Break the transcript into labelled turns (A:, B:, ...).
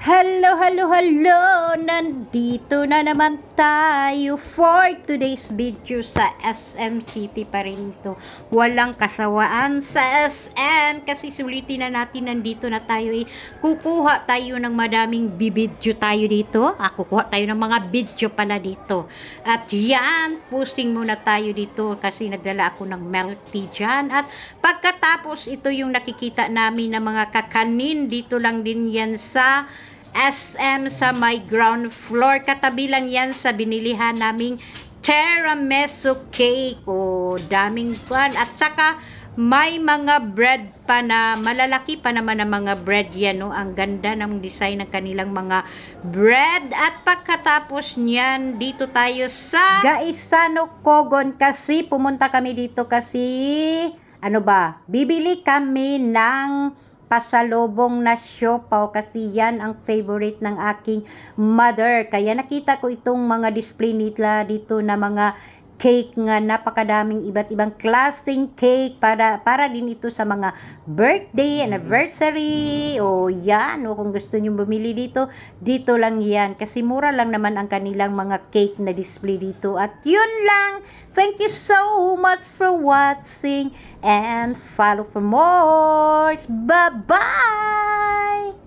A: Hello, hello, hello! Nandito na naman tayo for today's video sa SM City pa rin ito. Walang kasawaan sa SM kasi sulitin na natin, nandito na tayo kukuha tayo ng madaming bibidyo tayo dito. Kukuha tayo ng mga video pala dito. At yan, posting muna tayo dito kasi nagdala ako ng milk tea dyan. At pagkatapos ito yung nakikita namin na mga kakanin, dito lang din yan sa SM sa my ground floor. Katabi lang yan sa binilihan naming tiramisu cake. Daming kwan. At saka may mga bread pa na malalaki pa naman ang mga bread yan. Ang ganda ng design ng kanilang mga bread. At pagkatapos niyan, dito tayo sa Gaisano Kogon kasi pumunta kami dito kasi bibili kami ng pasalubong na siopaw kasi yan ang favorite ng aking mother. Kaya nakita ko itong mga display nila dito na mga cake nga, napakadaming iba't ibang klaseng cake para din ito sa mga birthday, anniversary. Yan, kung gusto niyo bumili dito lang yan kasi mura lang naman ang kanilang mga cake na display dito. At yun lang. Thank you so much for watching and follow for more. Bye bye.